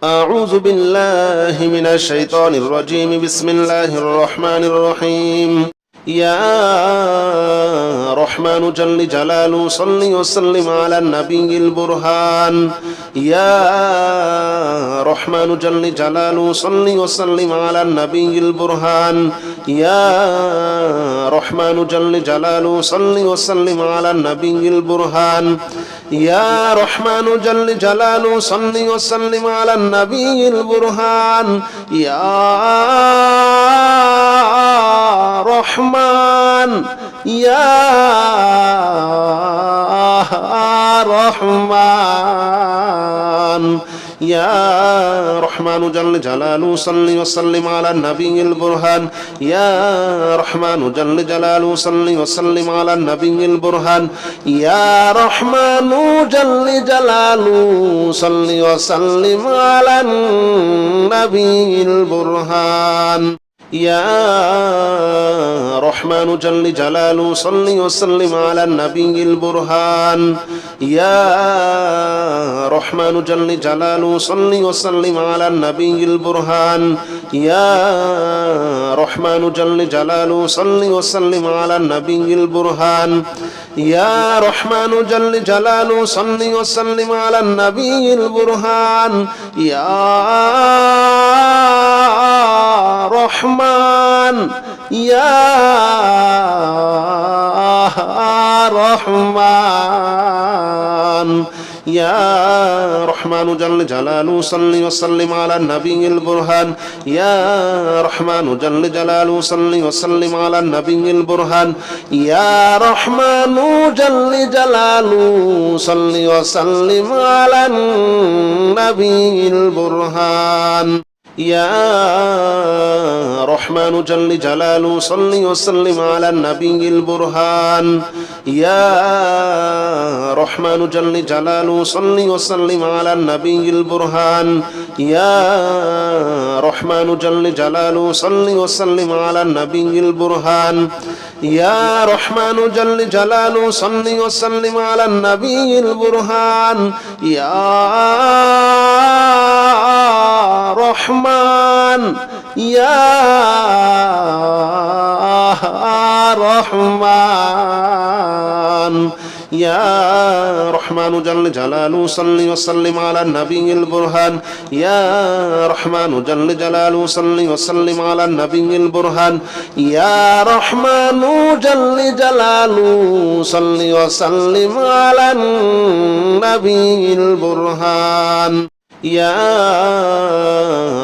أعوذ بالله من الشيطان الرجيم بسم الله الرحمن الرحيم يا رحمن جل جلاله صل وسلم على النبي البرهان يا رحمن جل جلاله صل وسلم على النبي البرهان يا رحمن جل جلاله صل وسلم على النبي البرهان يا رحمن جل جلاله صل وسلم على النبي البرهان يا رحمن يا رحمن يا رحمن جل جلاله صل وسلم على النبي البرهان يا رحمن جل جلاله صل وسلم على النبي البرهان يا رحمن جل جلاله صل وسلم على النبي البرهان يا رحمن جل جلاله صل وسلم على النبي البرهان يا رحمن جل جلاله صل وسلم على النبي البرهان يا رحمن جل جلاله صل وسلم على النبي البرهان يا رحمن جل جلاله صل وسلم على النبي البرهان يا رحمن يا رحمن يا رحمن جل جلاله صل وسلم على النبي البرهان يا رحمن جل جلاله صل وسلم على النبي البرهان يا رحمن جل جلاله صل وسلم على النبي البرهان يا رحمن جل جلاله صل وسلم على النبي البرهان يا رحمن جل جلاله صل وسلم على النبي البرهان يا رحمن جل جلاله صل وسلم على النبي البرهان يا رحمن جل جلاله صل وسلم على النبي البرهان يا رحمن يا رحمن يا رحمن جل جلاله صل وسلم على النبي البرهان يا رحمن جل جلاله صل وسلم على النبي البرهان يا رحمن جل جلاله صل وسلم على النبي البرهان يا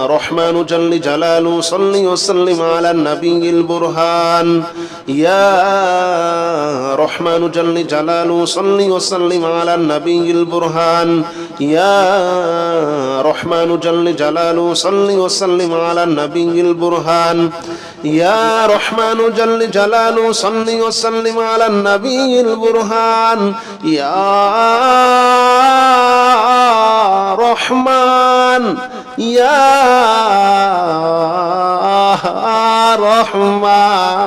رحمن جل جلاله صل وسلم على النبي البرهان يا رحمن جل جلاله صل وسلم على النبي البرهان يا رحمن جل جلاله صل وسلم على النبي البرهان يا رحمن جل جلاله صل وسلم على النبي البرهان يا رحمن يا رحمن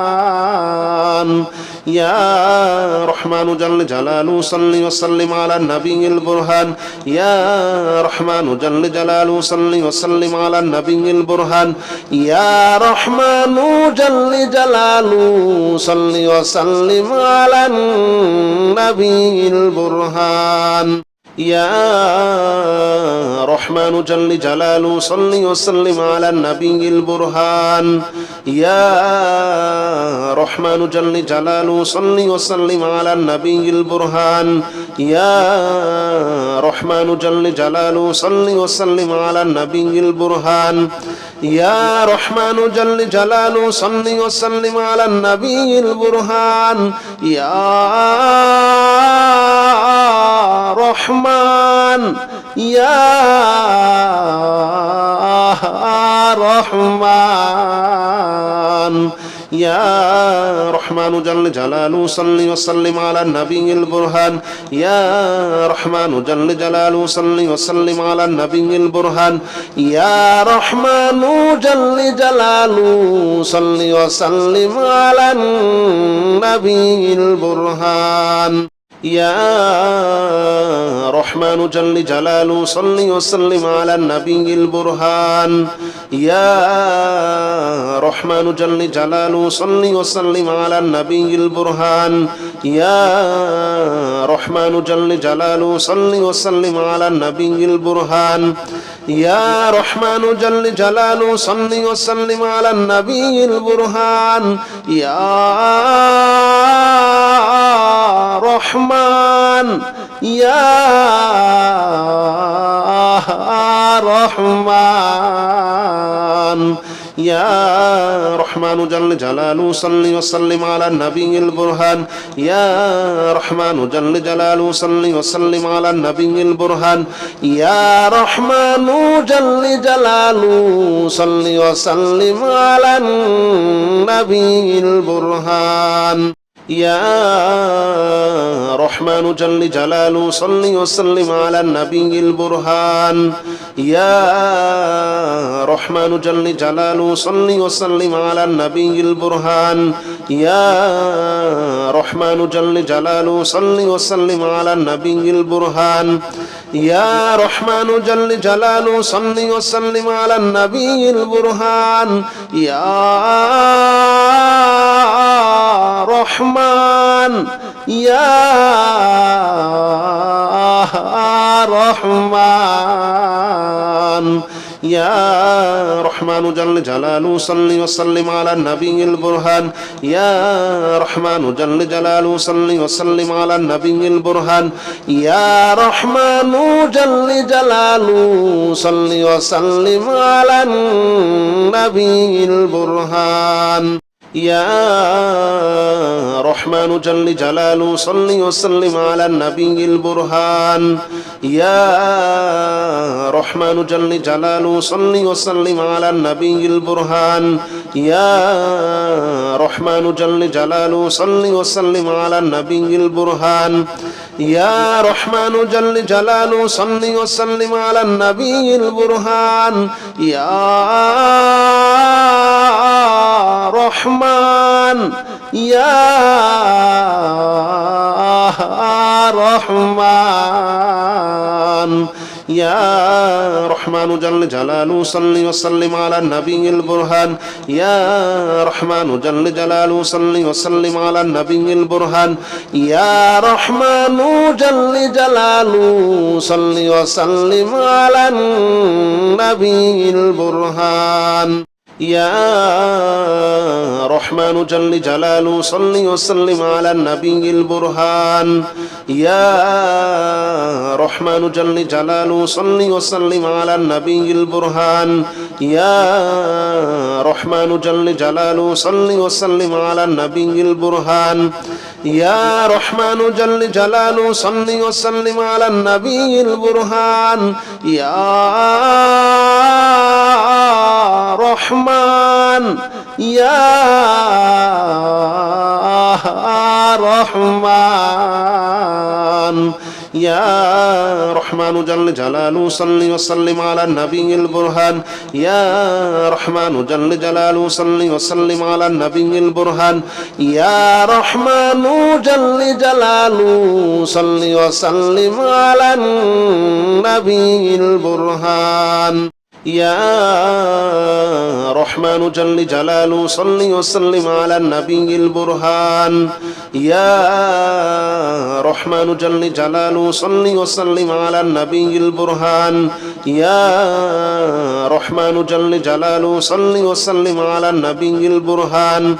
يا رحمن جل جلاله صل وسلم على النبي البرهان يا رحمن جل جلاله صل وسلم على النبي البرهان يا رحمن جل جلاله صل وسلم على النبي البرهان يا رحمن جل جلاله صل وسلم على النبي البرهان يا رحمن جل جلاله صل وسلم على النبي البرهان يا رحمن جل جلاله صل وسلم على النبي البرهان يا رحمن جل جلاله صل وسلم على النبي البرهان يا رحمن يا رحمن يا رحمن جل جلاله صل وسلم على النبي البرهان يا رحمن جل جلاله صل وسلم على النبي البرهان يا رحمن جل جلاله صل وسلم على النبي البرهان يا رحمن جل جلاله صل وسلم على النبي البرهان يا رحمن جل جلاله صل وسلم على النبي البرهان يا رحمن جل جلاله صل وسلم على النبي البرهان يا رحمن جل جلاله صل وسلم على النبي البرهان يا رحمن يا رحمن يا رحمن جل جلاله صل وسلم على النبي البرهان يا رحمن جل جلاله صل وسلم على النبي البرهان يا رحمن جل جلاله صل وسلم على النبي البرهان يا رحمن جل جلاله صل وسلم على النبي البرهان يا رحمن جل جلاله صل وسلم على النبي البرهان يا رحمن جل جلاله صل وسلم على النبي البرهان يا رحمن جل جلاله صل وسلم على النبي البرهان يا رحمن يا رحمن يا رحمن جل جلاله صل وسلم على النبي البرهان يا رحمن جل جلاله صل وسلم على النبي البرهان يا رحمن جل جلاله صل وسلم على النبي البرهان يا رحمن جل جلاله صل وسلم على النبي البرهان يا رحمن جل جلاله صل وسلم على النبي البرهان يا رحمن جل جلاله صل وسلم على النبي البرهان يا رحمن جل جلاله صل وسلم على النبي البرهان يا رحمن يا رحمن يا رحمن جل جلاله صل وسلم على النبي البرهان يا رحمن جل جلاله صل وسلم على النبي البرهان يا رحمن جل جلاله صل وسلم على النبي البرهان يا رحمن جل جلاله صل وسلم على النبي البرهان يا رحمن جل جلاله صل وسلم على النبي البرهان يا رحمن جل جلاله صل وسلم على النبي البرهان يا رحمن جل جلاله صل وسلم على النبي البرهان يا رحمن يا رحمن يا رحمن جل جلاله صل وسلم على النبي البرهان يا رحمن جل جلاله صل وسلم على النبي البرهان يا رحمن جل جلاله صل وسلم على النبي البرهان يا رحمن جل جلاله صل وسلم على النبي البرهان يا رحمن جل جلاله صل وسلم على النبي البرهان يا رحمن جل جلاله صل وسلم على النبي البرهان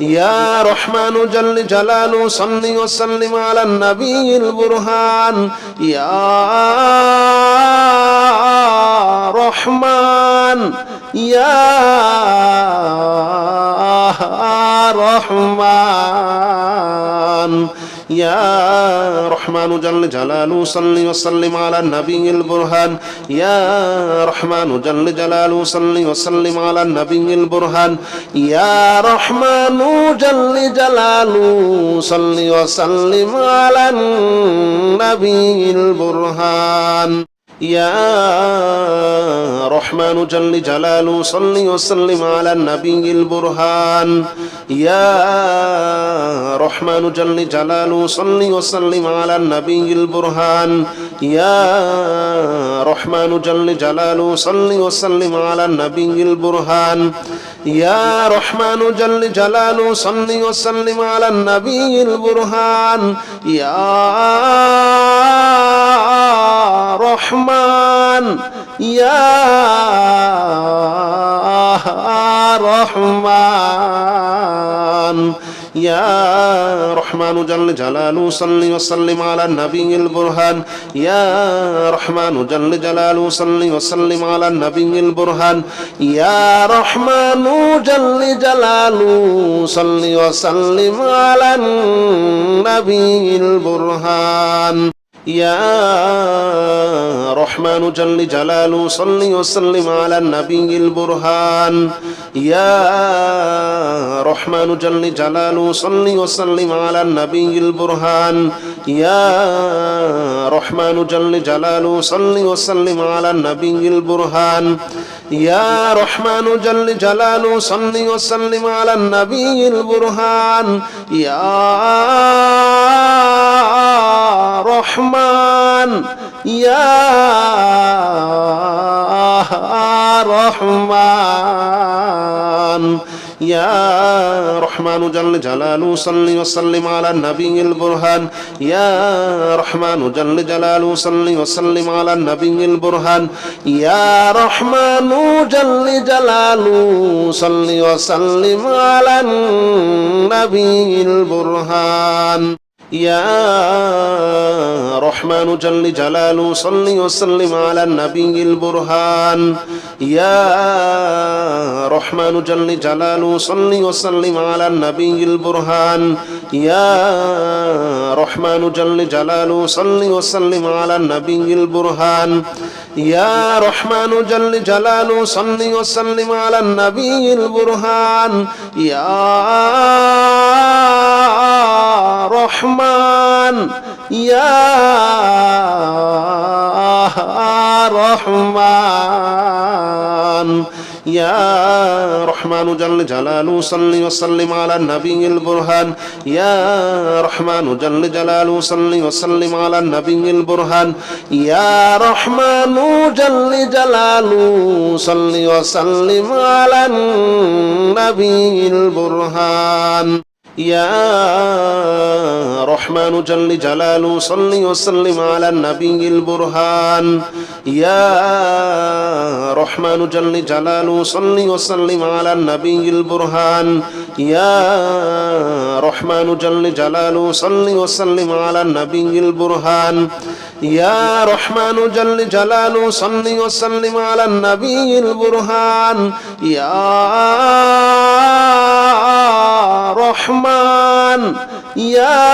يا رحمن جل جلاله صل وسلم على النبي البرهان يا رحمن يا رحمن يا رحمن جل جلاله صل وسلم على النبي البرهان يا رحمن جل جلاله صل وسلم على النبي البرهان يا رحمن جل جلاله صل وسلم على النبي البرهان يا رحمن جل جلاله صل وسلم على النبي البرهان يا رحمن جل جلاله صل وسلم على النبي البرهان يا رحمن جل جلاله صل وسلم على النبي البرهان يا رحمن جل جلاله صل وسلم على النبي البرهان يا رحمن يا رحمن يا رحمن جل جلاله صل وسلم على النبي البرهان يا رحمن جل جلاله صل وسلم على النبي البرهان يا رحمن جل جلاله صل وسلم على النبي البرهان يا رحمن جل جلاله صل وسلم على النبي البرهان يا رحمن جل جلاله صل وسلم على النبي البرهان يا رحمن جل جلاله صل وسلم على النبي البرهان يا رحمن جل جلاله صل وسلم على النبي البرهان يا رحمن يا رحمن يا رحمن جل جلاله صل وسلم على النبي البرهان يا رحمن جل جلاله صل وسلم على النبي البرهان يا رحمن جل جلاله صل وسلم على النبي البرهان يا رحمن جل جلاله صل وسلم على النبي البرهان يا رحمن جل جلاله صل وسلم على النبي البرهان يا رحمن جل جلاله صل وسلم على النبي البرهان يا رحمن جل جلاله صل وسلم على النبي البرهان يا رحمن يا رحمن يا رحمن جل جلاله صل وسلم على النبي البرهان يا رحمن جل جلاله صل وسلم على النبي البرهان يا رحمن جل جلاله صل وسلم على النبي البرهان يا رحمن جل جلاله صل وسلم على النبي البرهان يا رحمن جل جلاله صل وسلم على النبي البرهان يا رحمن جل جلاله صل وسلم على النبي البرهان يا رحمن جل جلاله صل وسلم على النبي البرهان يا رحمن يا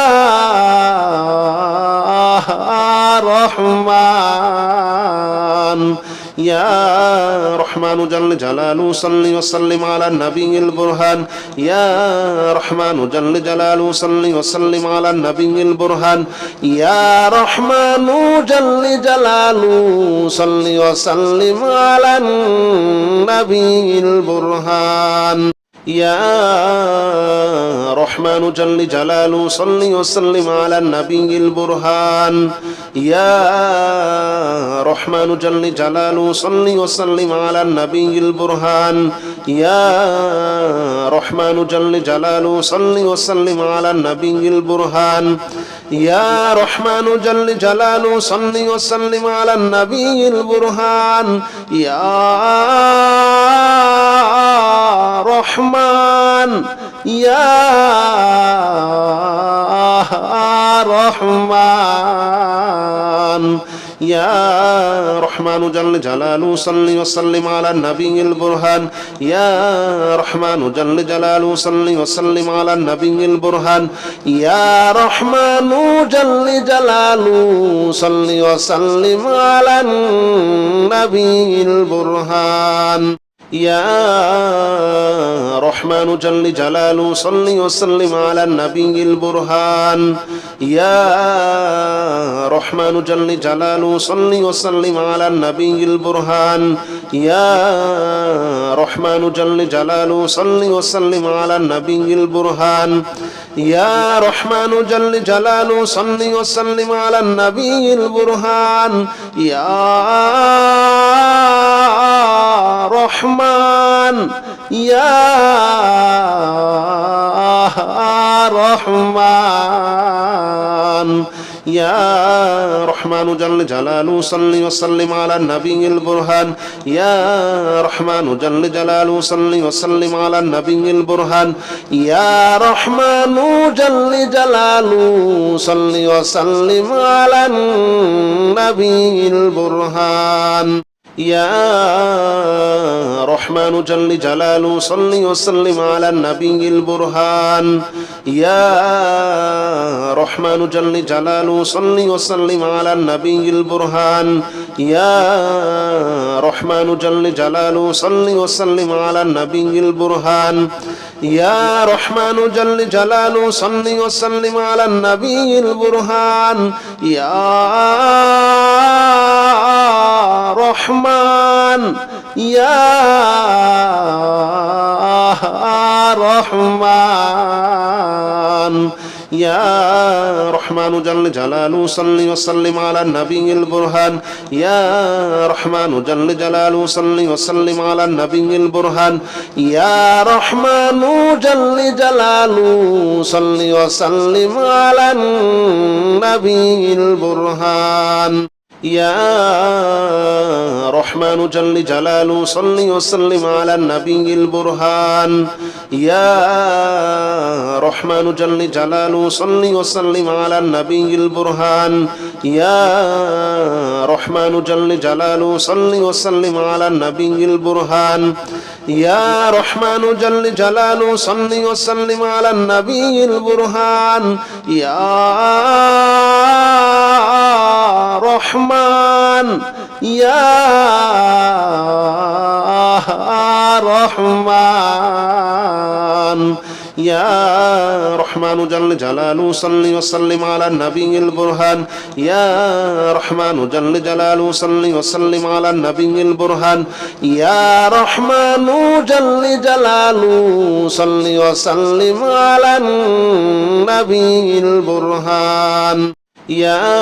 رحمن يا رحمن جل جلاله صل وسلم على النبي البرهان يا رحمن جل جلاله صل وسلم على النبي البرهان يا رحمن جل جلاله صل وسلم على النبي البرهان يا رحمن جل جلاله صل وسلم على النبي البرهان يا رحمن جل جلاله صل وسلم على النبي البرهان يا رحمن جل جلاله صل وسلم على النبي البرهان يا رحمن جل جلاله صل وسلم على النبي البرهان يا رحمن يا رحمن يا رحمن جل جلاله صل وسلم على النبي البرهان يا رحمن جل جلاله صل وسلم على النبي البرهان يا رحمن جل جلاله صل وسلم على النبي البرهان يا رحمن جل جلاله صل وسلم على النبي البرهان يا رحمن جل جلاله صل وسلم على النبي البرهان يا رحمن جل جلاله صل وسلم على النبي البرهان يا رحمن جل جلاله صل وسلم على النبي البرهان يا رحمن يا رحمن يا رحمن جل جلاله صل وسلم على النبي البرهان يا رحمن جل جلاله صل وسلم على النبي البرهان يا رحمن جل جلاله صل وسلم على النبي البرهان يا رحمن جل جلاله صل وسلم على النبي البرهان يا رحمن جل جلاله صل وسلم على النبي البرهان يا رحمن جل جلاله صل وسلم على النبي البرهان يا رحمن جل جلاله صل وسلم على النبي البرهان يا رحمن يا رحمن يا رحمن جل جلاله صل وسلم على النبي البرهان يا رحمن جل جلاله صل وسلم على النبي البرهان يا رحمن جل جلاله صل وسلم على النبي البرهان يا رحمن جل جلاله صل وسلم على النبي البرهان يا رحمن جل جلاله صل وسلم على النبي البرهان يا رحمن جل جلاله صل وسلم على النبي البرهان يا رحمن جل جلاله صل وسلم على النبي البرهان يا رحمن يا رحمن يا رحمن جل جلاله صل وسلم على النبي البرهان يا رحمن جل جلاله صل وسلم على النبي البرهان يا رحمن جل جلاله صل وسلم على النبي البرهان يا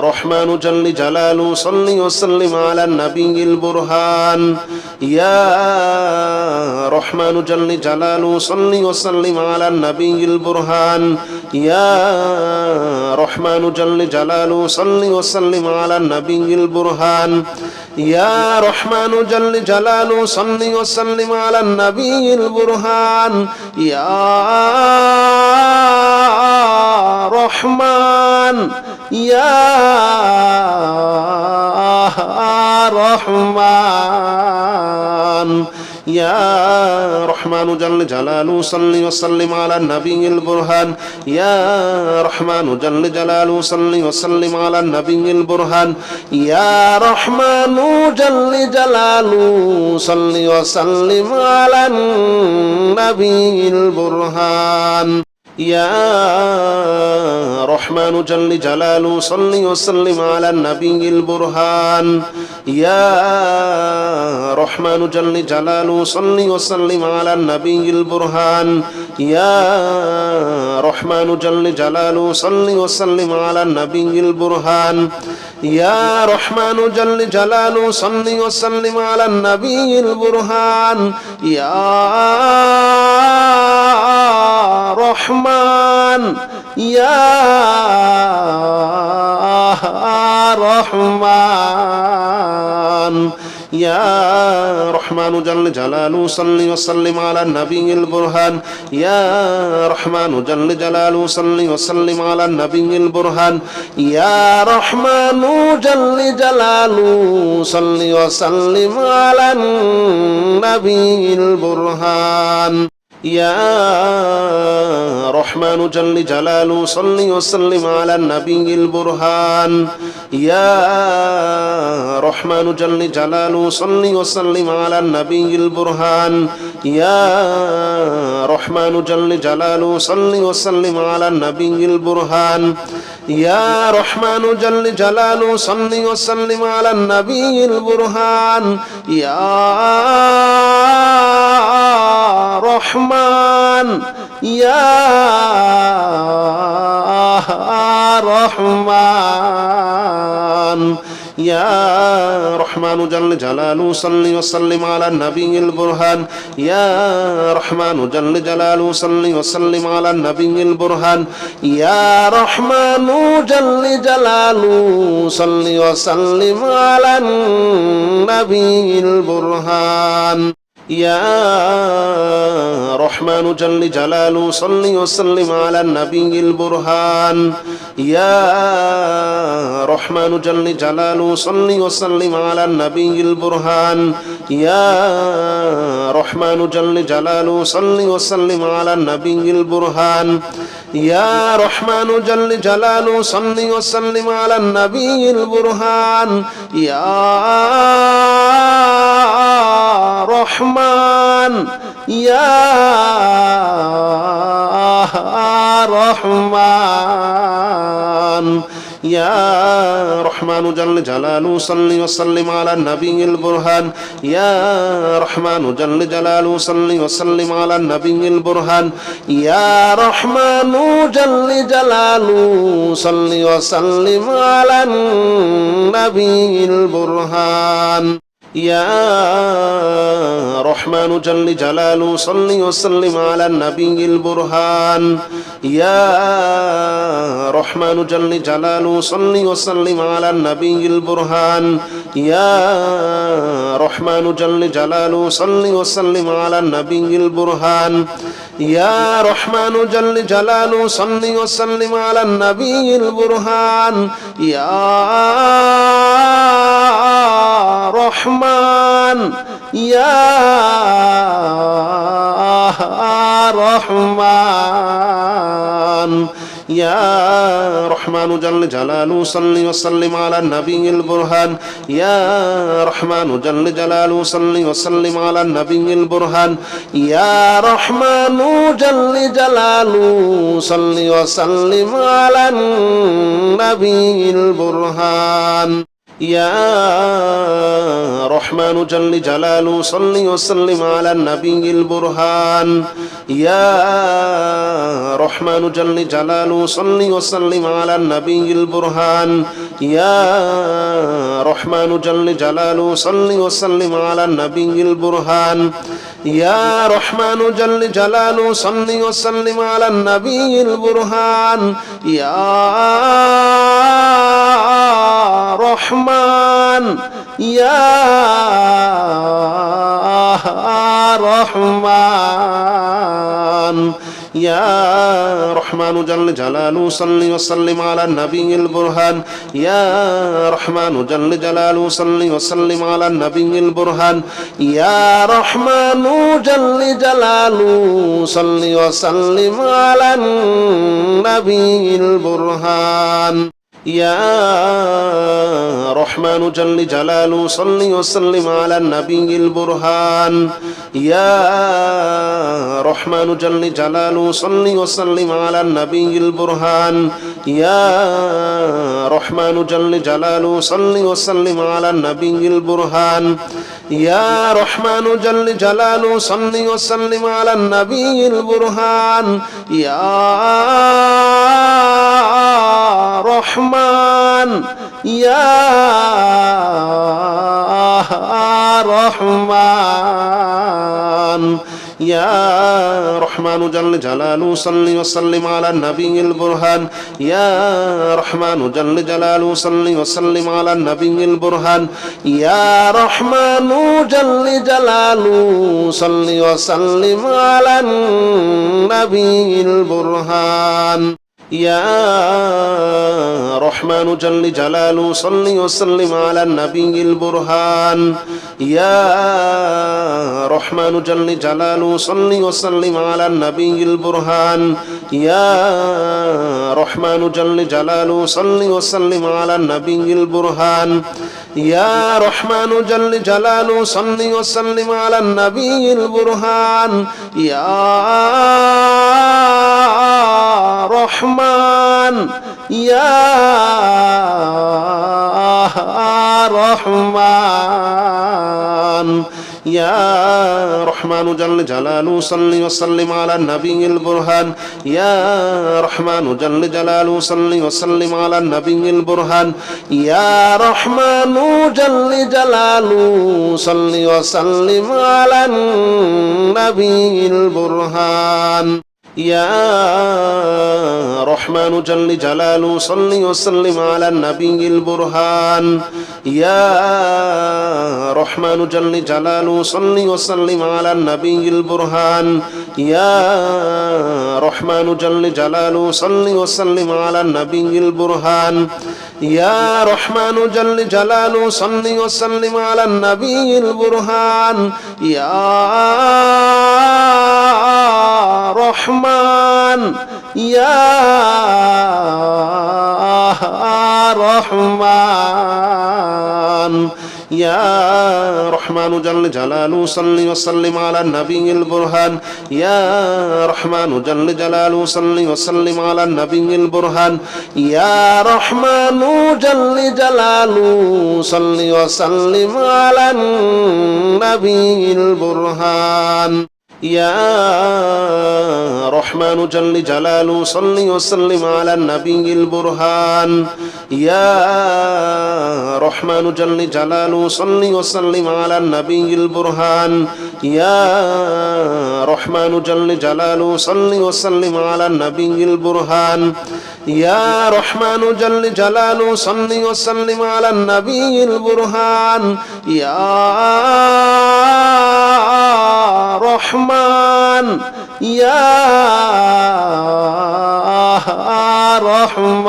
رحمن جل جلاله صل وسلم على النبي البرهان يا رحمن جل جلاله صل وسلم على النبي البرهان يا رحمن جل جلاله صل وسلم على النبي البرهان يا رحمن جل جلاله صل وسلم على النبي البرهان يا رحمن يا رحمن يا رحمن جل جلاله صل وسلم على النبي البرهان يا رحمن جل جلاله صل وسلم على النبي البرهان يا رحمن جل جلاله صل وسلم على النبي البرهان يا رحمن جل جلاله صل وسلم على النبي البرهان يا رحمن جل جلاله صل وسلم على النبي البرهان يا رحمن جل جلاله صل وسلم على النبي البرهان يا رحمن جل جلاله صل وسلم على النبي البرهان يا رحمن يا رحمن يا رحمن جل جلاله صل وسلم على النبي البرهان يا رحمن جل جلاله صل وسلم على النبي البرهان يا رحمن جل جلاله صل وسلم على النبي البرهان يا رحمن جل جلاله صل وسلم على النبي البرهان يا رحمن جل جلاله صل وسلم على النبي البرهان يا رحمن جل جلاله صل وسلم على النبي البرهان يا رحمن جل جلاله صل وسلم على النبي البرهان يا رحمن يا رحمن يا رحمن جل جلاله صل وسلم على النبي البرهان يا رحمن جل جلاله صل وسلم على النبي البرهان يا رحمن جل جلاله صل وسلم على النبي البرهان يا رحمن جل جلاله صل وسلم على النبي البرهان يا رحمن جل جلاله صل وسلم على النبي البرهان يا رحمن جل جلاله صل وسلم على النبي البرهان يا رحمن جل جلاله صل وسلم على النبي البرهان يا رحمن يا رحمن يا رحمن جل جلاله صل وسلم على النبي البرهان يا رحمن جل جلاله صل وسلم على النبي البرهان يا رحمن جل جلاله صل وسلم على النبي البرهان يا رحمن جل جلاله صل وسلم على النبي البرهان يا رحمن جل جلاله صل وسلم على النبي البرهان يا رحمن جل جلاله صل وسلم على النبي البرهان يا رحمن جل جلاله صل وسلم على النبي البرهان يا رحمن يا رحمن يا رحمن جل جلاله صل وسلم على النبي البرهان يا رحمن جل جلاله صل وسلم على النبي البرهان يا رحمن جل جلاله صل وسلم على النبي البرهان يا رحمن جل جلاله صل وسلم على النبي البرهان يا رحمن جل جلاله صل وسلم على النبي البرهان يا رحمن جل جلاله صل وسلم على النبي البرهان يا رحمن جل جلاله صل وسلم على النبي البرهان يا رحمن يا رحمن يا رحمن جل جلاله صل وسلم على النبي البرهان يا رحمن جل جلاله صل وسلم على النبي البرهان يا رحمن جل جلاله صل وسلم على النبي البرهان يا رحمن جل جلاله صل وسلم على النبي البرهان يا رحمن جل جلاله صل وسلم على النبي البرهان يا رحمن جل جلاله صل وسلم على النبي البرهان يا رحمن جل جلاله صل وسلم على النبي البرهان يا رحمن يا رحمن يا رحمن جل جلاله صل وسلم على النبي البرهان يا رحمن جل جلاله صل وسلم على النبي البرهان يا رحمن جل جلاله صل وسلم على النبي البرهان يا رحمن جل جلاله صل وسلم على النبي البرهان يا رحمن جل جلاله صل وسلم على النبي البرهان يا رحمن جل جلاله صل وسلم على النبي البرهان يا رحمن جل جلاله صل وسلم على النبي البرهان يا رحمن يا رحمن يا رحمن جل جلاله صل وسلم على النبي البرهان يا رحمن جل جلاله صل وسلم على النبي البرهان يا رحمن جل جلاله صل وسلم على النبي البرهان يا رحمن جل جلاله صل وسلم على النبي البرهان يا رحمن جل جلاله صل وسلم على النبي البرهان يا رحمن جل جلاله صل وسلم على النبي البرهان يا رحمن جل جلاله صل وسلم على النبي البرهان يا رحمن يا رحمن يا رحمن جل جلاله صل وسلم على النبي البرهان يا رحمن جل جلاله صل وسلم على النبي البرهان يا رحمن جل جلاله صل وسلم على النبي البرهان يا رحمن جل جلاله صل وسلم على النبي البرهان يا رحمن جل جلاله صل وسلم على النبي البرهان يا رحمن جل جلاله صل وسلم على النبي البرهان يا رحمن جل جلاله صل وسلم على النبي البرهان يا رحمن يا رحمن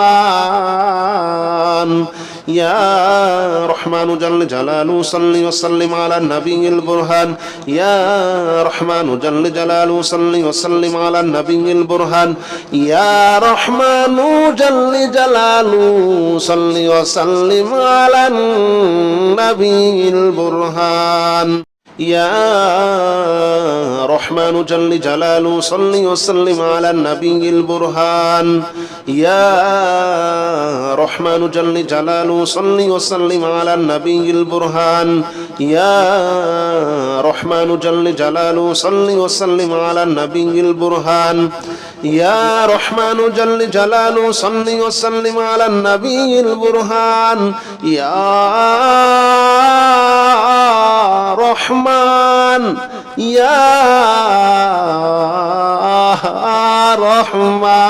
يا رحمن جل جلاله صل وسلم على النبي البرهان يا رحمن جل جلاله صل وسلم على النبي البرهان يا رحمن جل جلاله صل وسلم على النبي البرهان يا رحمن جل جلاله صل وسلم على النبي البرهان يا رحمن جل جلاله صل وسلم على النبي البرهان يا رحمن جل جلاله صل وسلم على النبي البرهان يا رحمن جل جلاله صل وسلم على النبي البرهان يا رحمن يا رحمن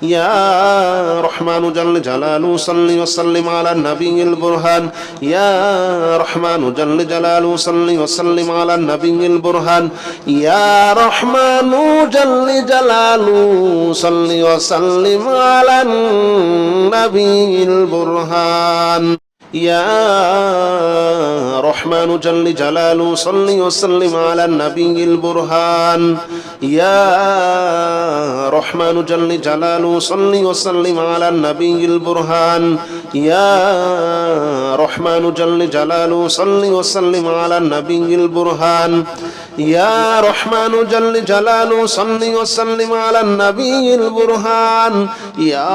يا رحمن جل جلاله صل وسلم على النبي البرهان يا رحمن جل جلاله صل وسلم على النبي البرهان يا رحمن جل جلاله صل وسلم على النبي البرهان يا رحمن جل جلاله صل وسلم على النبي البرهان يا رحمن جل جلاله صل وسلم على النبي البرهان يا رحمن جل جلاله صل وسلم على النبي البرهان يا رحمن جل جلاله صل وسلم على النبي البرهان يا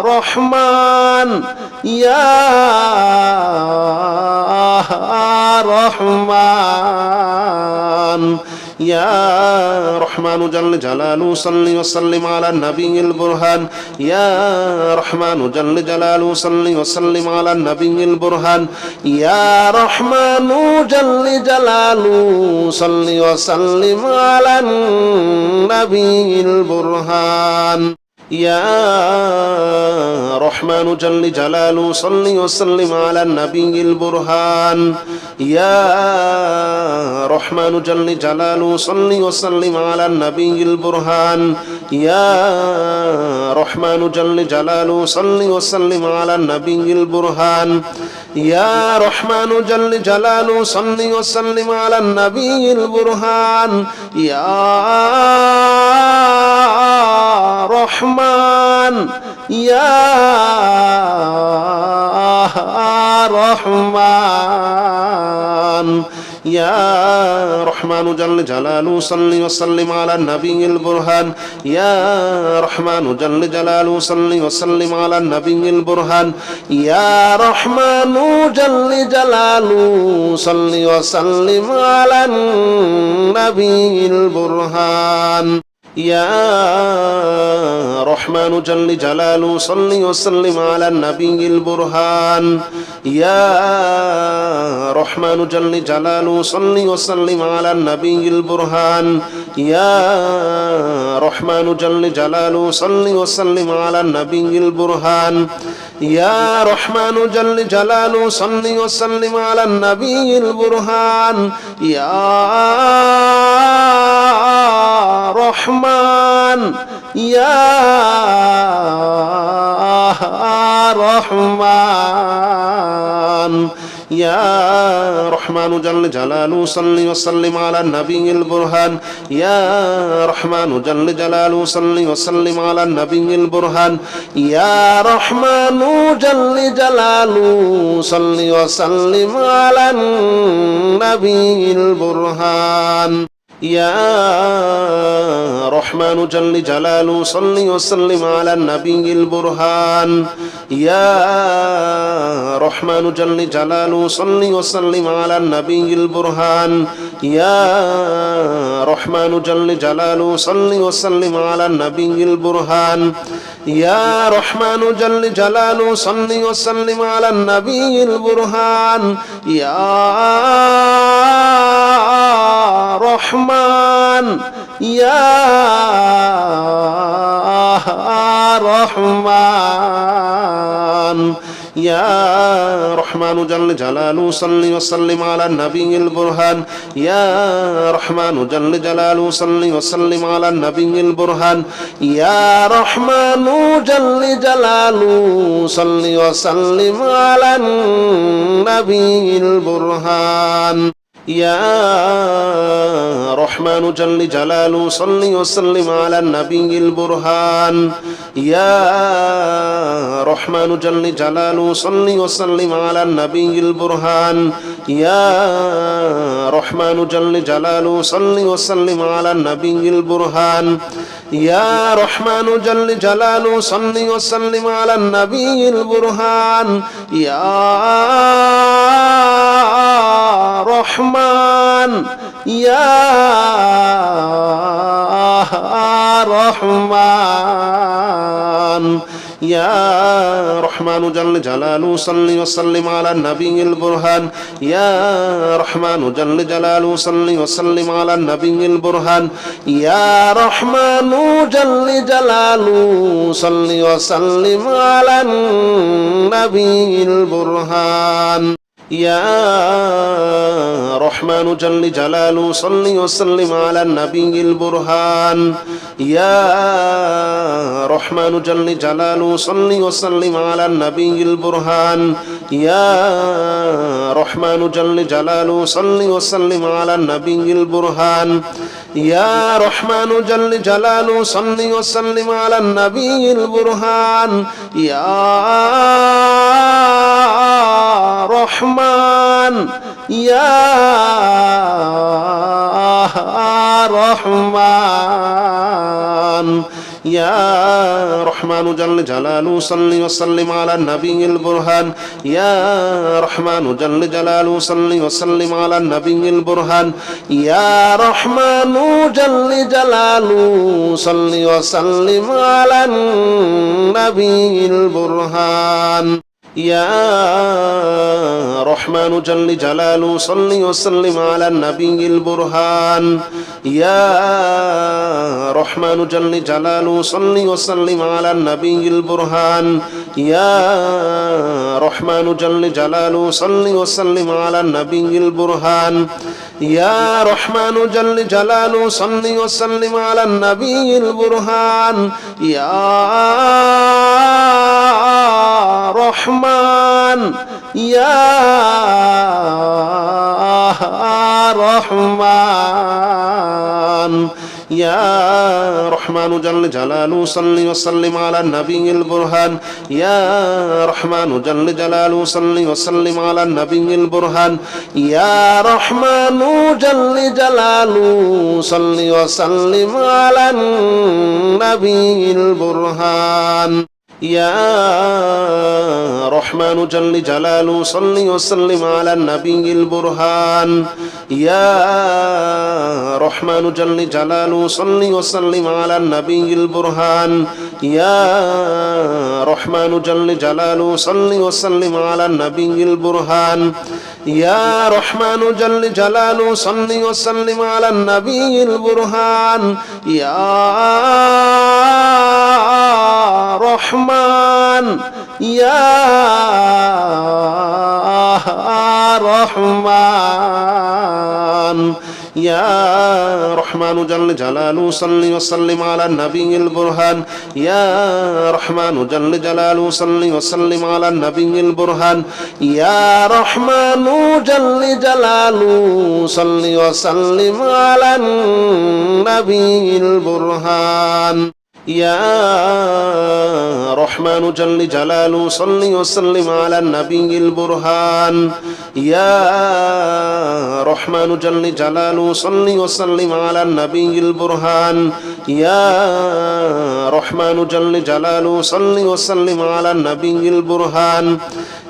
رحمن يا رحمن يا رحمن جل جلاله صل وسلم على النبي البرهان يا رحمن جل جلاله صل وسلم على النبي البرهان يا رحمن جل جلاله صل وسلم على النبي البرهان يا رحمن جل جلاله صل وسلم على النبي البرهان يا رحمن جل جلاله صل وسلم على النبي البرهان يا رحمن جل جلاله صل وسلم على النبي البرهان يا رحمن جل جلاله صل وسلم على النبي البرهان يا رحمن يا رحمن يا رحمن جل جلاله صل وسلم على النبي البرهان يا رحمن جل جلاله صل وسلم على النبي البرهان يا رحمن جل جلاله صل وسلم على النبي البرهان يا رحمن جل جلاله صل وسلم على النبي البرهان يا رحمن جل جلاله صل وسلم على النبي البرهان يا رحمن جل جلاله صل وسلم على النبي البرهان يا رحمن جل جلاله صل وسلم على النبي البرهان يا رحمن يا رحمن يا رحمن جل جلاله صل وسلم على النبي البرهان يا رحمن جل جلاله صل وسلم على النبي البرهان يا رحمن جل جلاله صل وسلم على النبي البرهان يا رحمن جل جلاله صل وسلم على النبي البرهان يا رحمن جل جلاله صل وسلم على النبي البرهان يا رحمن جل جلاله صل وسلم على النبي البرهان يا رحمن جل جلاله صل وسلم على النبي البرهان يا رحمن يا رحمن يا رحمن جل جلاله صل وسلم على النبي البرهان يا رحمن جل جلاله صل وسلم على النبي البرهان يا رحمن جل جلاله صل وسلم على النبي البرهان يا رحمن جل جلاله صل وسلم على النبي البرهان يا رحمن جل جلاله صل وسلم على النبي البرهان يا رحمن جل جلاله صل وسلم على النبي البرهان يا رحمن جل جلاله صل وسلم على النبي البرهان يا رحمن يا رحمن يا رحمن جل جلاله صل وسلم على النبي البرهان يا رحمن جل جلاله صل وسلم على النبي البرهان يا رحمن جل جلاله صل وسلم على النبي البرهان يا رحمن جل جلاله صل وسلم على النبي البرهان يا رحمن جل جلاله صل وسلم على النبي البرهان يا رحمن جل جلاله صل وسلم على النبي البرهان يا رحمن جل جلاله صل وسلم على النبي البرهان يا رحمن يا رحمن يا رحمن جل جلاله صل وسلم على النبي البرهان يا رحمن جل جلاله صل وسلم على النبي البرهان يا رحمن جل جلاله صل وسلم على النبي البرهان يا رحمن جل جلاله صل وسلم على النبي البرهان يا رحمن جل جلاله صل وسلم على النبي البرهان يا رحمن جل جلاله صل وسلم على النبي البرهان يا رحمن جل جلاله صل وسلم على النبي البرهان يا رحمن يا رحمن يا رحمن جل جلاله صل وسلم على النبي البرهان يا رحمن جل جلاله صل وسلم على النبي البرهان يا رحمن جل جلاله صل وسلم على النبي البرهان يا رحمن جل جلاله صل وسلم على النبي البرهان يا رحمن جل جلاله صل وسلم على النبي البرهان يا رحمن جل جلاله صل وسلم على النبي البرهان يا رحمن جل جلاله صل وسلم على النبي البرهان يا رحمن يا رحمن يا رحمن جل جلاله صل وسلم على النبي البرهان يا رحمن جل جلاله صل وسلم على النبي البرهان يا رحمن جل جلاله صل وسلم على النبي البرهان يا رحمن جل جلاله صل وسلم على النبي البرهان يا رحمن جل جلاله صل وسلم على النبي البرهان يا رحمن جل جلاله صل وسلم على النبي البرهان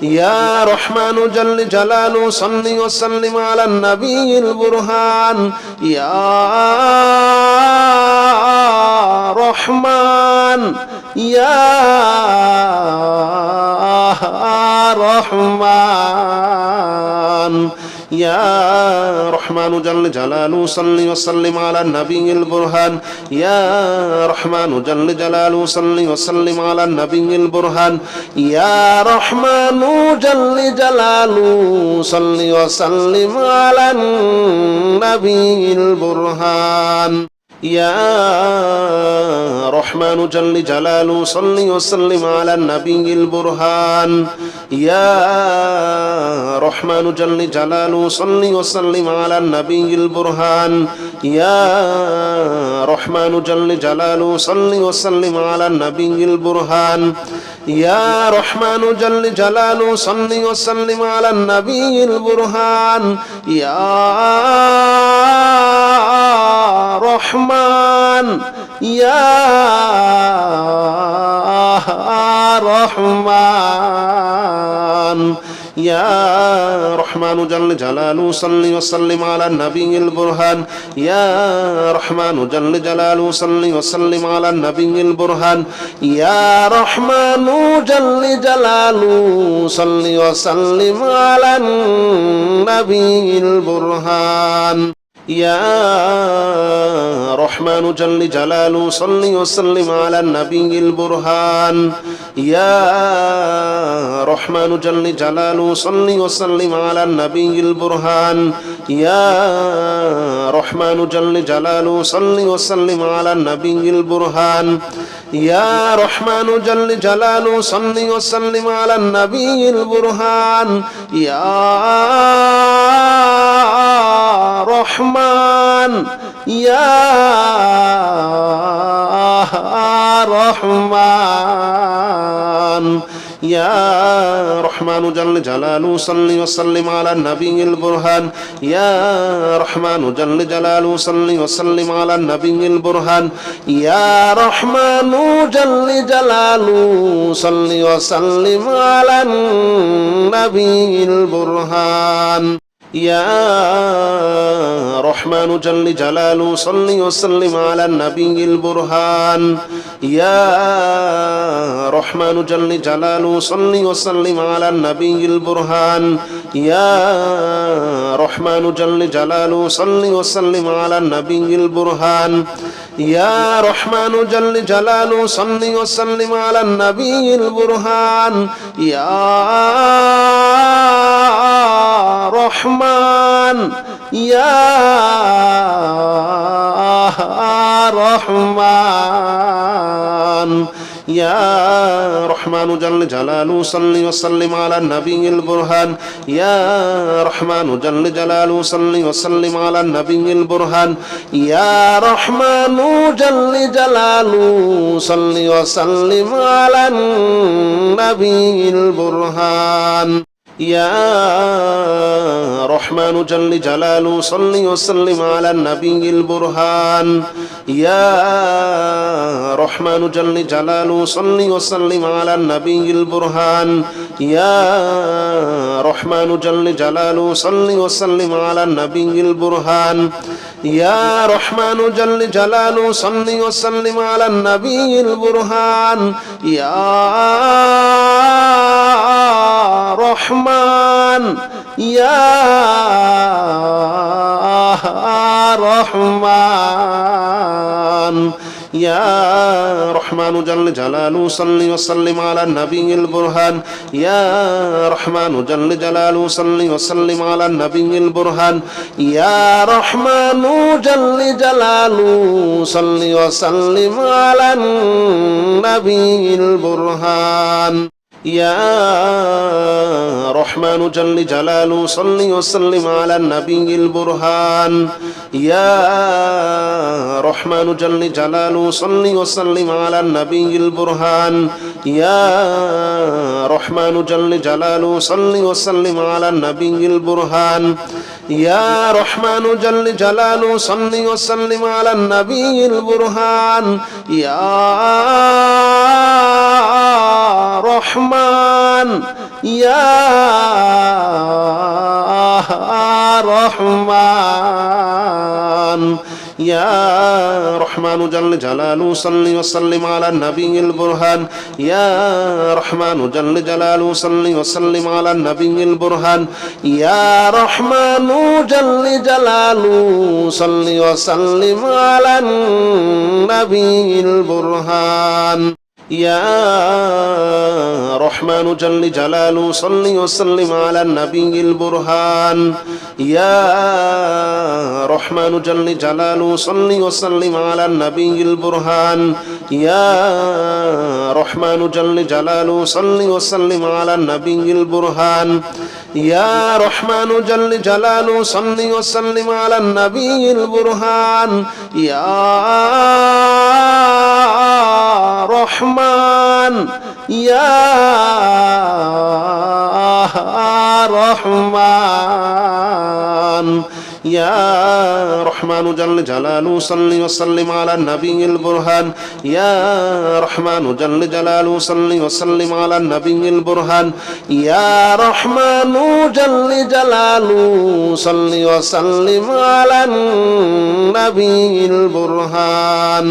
يا رحمن جل جلاله صل وسلم على النبي البرهان يا رحمن يا رحمن يا رحمن جل جلاله صل وسلم على النبي البرهان يا رحمن جل جلاله صل وسلم على النبي البرهان يا رحمن جل جلاله صل وسلم على النبي البرهان يا رحمن جل جلاله صل وسلم على النبي البرهان يا رحمن جل جلاله صل وسلم على النبي البرهان يا رحمن جل جلاله صل وسلم على النبي البرهان يا رحمن جل جلاله صل وسلم على النبي البرهان يا رحمن يا رحمن يا رحمن جل جلاله صل وسلم على النبي البرهان يا رحمن جل جلاله صل وسلم على النبي البرهان يا رحمن جل جلاله صل وسلم على النبي البرهان يا رحمن جل جلاله صل وسلم على النبي البرهان يا رحمن جل جلاله صل وسلم على النبي البرهان يا رحمن جل جلاله صل وسلم على النبي البرهان يا رحمن جل جلاله صل وسلم على النبي البرهان يا رحمن يا رحمن يا رحمن جل جلاله صل وسلم على النبي البرهان يا رحمن جل جلاله صل وسلم على النبي البرهان يا رحمن جل جلاله صل وسلم على النبي البرهان يا رحمن جل جلاله صل وسلم على النبي البرهان يا رحمن جل جلاله صل وسلم على النبي البرهان يا رحمن جل جلاله صل وسلم على النبي البرهان يا رحمن جل جلاله صل وسلم على النبي البرهان يا رحمن يا رحمن يا رحمن جل جلاله صل وسلم على النبي البرهان يا رحمن جل جلاله صل وسلم على النبي البرهان يا رحمن جل جلاله صل وسلم على النبي البرهان يا رحمن جل جلاله صل وسلم على النبي البرهان يا رحمن جل جلاله صل وسلم على النبي البرهان يا رحمن جل جلاله صل وسلم على النبي البرهان يا رحمن جل جلاله صل وسلم على النبي البرهان يا رحمن يا رحمن يا رحمن جل جلاله صل وسلم على النبي البرهان يا رحمن جل جلاله صل وسلم على النبي البرهان يا رحمن جل جلاله صل وسلم على النبي البرهان يا رحمن جل جلاله صل وسلم على النبي البرهان يا رحمن جل جلاله صل وسلم على النبي البرهان يا رحمن جل جلاله صل وسلم على النبي البرهان يا رحمن جل جلاله صل وسلم على النبي البرهان يا رحمن يا رحمن يا رحمن جل جلاله صل وسلم على النبي البرهان يا رحمن جل جلاله صل وسلم على النبي البرهان يا رحمن جل جلاله صل وسلم على النبي البرهان يا رحمن جل جلاله صل وسلم على النبي البرهان يا رحمن جل جلاله صل وسلم على النبي البرهان يا رحمن جل جلاله صل وسلم على النبي البرهان يا رحمن جل جلاله صل وسلم على النبي البرهان يا رحمن يا رحمن يا رحمن جل جلاله صل وسلم على النبي البرهان يا رحمن جل جلاله صل وسلم على النبي البرهان يا رحمن جل جلاله صل وسلم على النبي البرهان